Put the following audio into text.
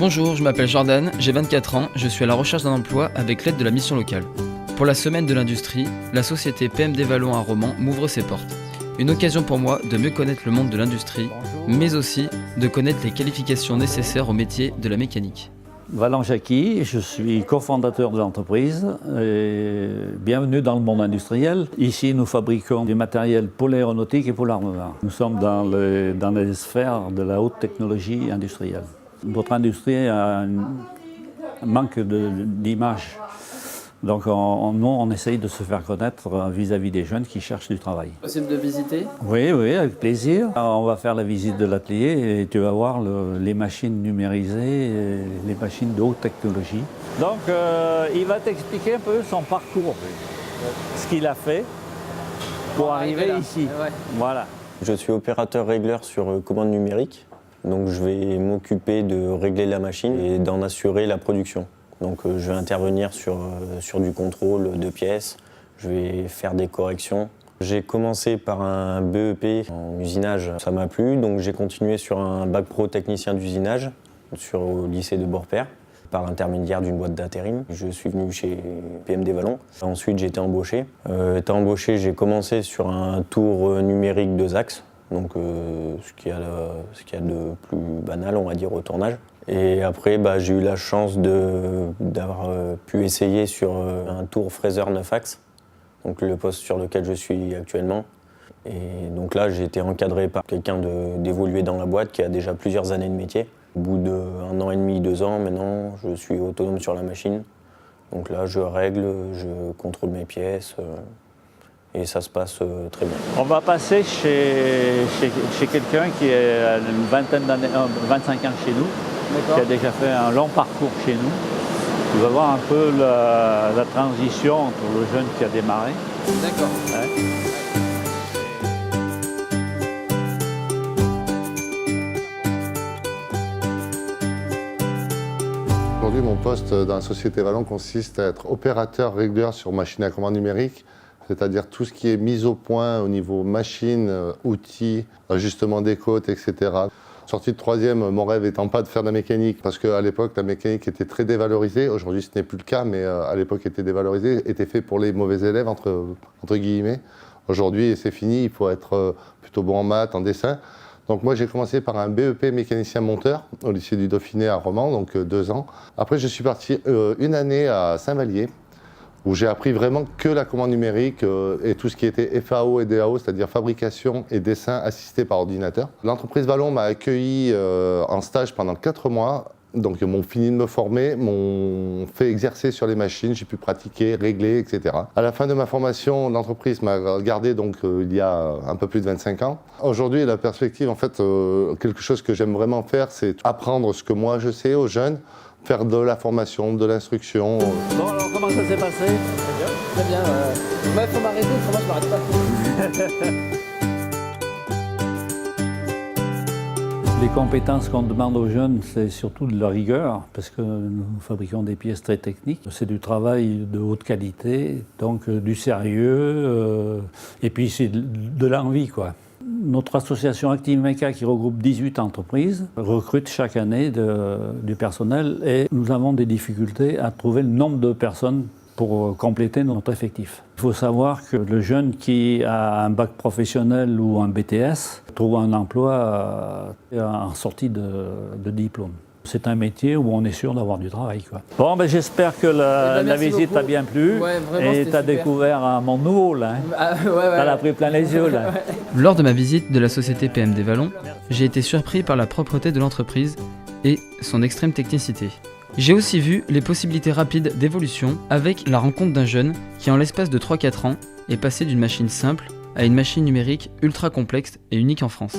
Bonjour, je m'appelle Jordan, j'ai 24 ans, je suis à la recherche d'un emploi avec l'aide de la mission locale. Pour la semaine de l'industrie, la société PMD Vallon à Romans m'ouvre ses portes. Une occasion pour moi de mieux connaître le monde de l'industrie, mais aussi de connaître les qualifications nécessaires au métier de la mécanique. Valent Jacqui, je suis cofondateur de l'entreprise et bienvenue dans le monde industriel. Ici, nous fabriquons du matériel pour l'aéronautique et pour l'armement. Nous sommes dans les sphères de la haute technologie industrielle. Notre industrie a un manque d'image. Donc nous, on essaye de se faire connaître vis-à-vis des jeunes qui cherchent du travail. Possible de visiter ? Oui, avec plaisir. On va faire la visite de l'atelier et tu vas voir les machines numérisées, et les machines de haute technologie. Donc il va t'expliquer un peu son parcours, ce qu'il a fait pour arriver ici. Ouais. Voilà. Je suis opérateur régleur sur commande numérique, donc je vais m'occuper de régler la machine et d'en assurer la production. Donc je vais intervenir sur du contrôle de pièces, je vais faire des corrections. J'ai commencé par un BEP en usinage, ça m'a plu, donc j'ai continué sur un bac pro technicien d'usinage au lycée de Beaurepaire, par l'intermédiaire d'une boîte d'intérim. Je suis venu chez PMD Vallon. Ensuite j'ai été embauché. Étant embauché, j'ai commencé sur un tour numérique 2 axes, donc ce qu'il y a de plus banal, on va dire, au tournage. Et après, j'ai eu la chance d'avoir pu essayer sur un tour fraiseur 9 axes, donc le poste sur lequel je suis actuellement. Et donc là, j'ai été encadré par quelqu'un d'évolué dans la boîte qui a déjà plusieurs années de métier. Au bout d'1 an et demi, 2 ans, maintenant, je suis autonome sur la machine. Donc là, je règle, je contrôle mes pièces et ça se passe très bien. On va passer chez quelqu'un qui a une vingtaine d'années, 25 ans chez nous, qui a déjà fait un long parcours chez nous. Tu vas voir un peu la transition entre le jeune qui a démarré. D'accord. Ouais. Aujourd'hui, mon poste dans la société Vallon consiste à être opérateur régleur sur machine à commande numérique, c'est-à-dire tout ce qui est mise au point au niveau machine, outils, ajustement des côtes, etc. Sortie de 3e, mon rêve étant pas de faire de la mécanique, parce qu'à l'époque, la mécanique était très dévalorisée. Aujourd'hui, ce n'est plus le cas, mais à l'époque, était dévalorisée, était fait pour les mauvais élèves, entre guillemets. Aujourd'hui, c'est fini, il faut être plutôt bon en maths, en dessin. Donc moi, j'ai commencé par un BEP mécanicien monteur au lycée du Dauphiné à Romans, donc 2 ans. Après, je suis parti 1 année à Saint-Vallier, où j'ai appris vraiment que la commande numérique et tout ce qui était FAO et DAO, c'est-à-dire fabrication et dessin assisté par ordinateur. L'entreprise Vallon m'a accueilli en stage pendant 4 mois. Donc ils m'ont fini de me former, m'ont fait exercer sur les machines, j'ai pu pratiquer, régler, etc. À la fin de ma formation, l'entreprise m'a gardé donc il y a un peu plus de 25 ans. Aujourd'hui, la perspective, en fait, quelque chose que j'aime vraiment faire, c'est apprendre ce que moi je sais aux jeunes, faire de la formation, de l'instruction. Bon, alors comment ça s'est passé? Très bien. Il faut m'arrêter, autrement je m'arrête pas. Les compétences qu'on demande aux jeunes, c'est surtout de la rigueur, parce que nous fabriquons des pièces très techniques. C'est du travail de haute qualité, donc du sérieux, et puis c'est de l'envie, quoi. Notre association Actimeca, qui regroupe 18 entreprises, recrute chaque année du personnel et nous avons des difficultés à trouver le nombre de personnes pour compléter notre effectif. Il faut savoir que le jeune qui a un bac professionnel ou un BTS trouve un emploi en sortie de diplôme. C'est un métier où on est sûr d'avoir du travail, quoi. Bon, j'espère que la visite t'a bien plu, ouais, vraiment, et tu as découvert un monde nouveau, là. Hein. T'en as pris plein les yeux, là. Lors de ma visite de la société PMD Vallon, j'ai été surpris par la propreté de l'entreprise et son extrême technicité. J'ai aussi vu les possibilités rapides d'évolution avec la rencontre d'un jeune qui, en l'espace de 3-4 ans, est passé d'une machine simple à une machine numérique ultra complexe et unique en France.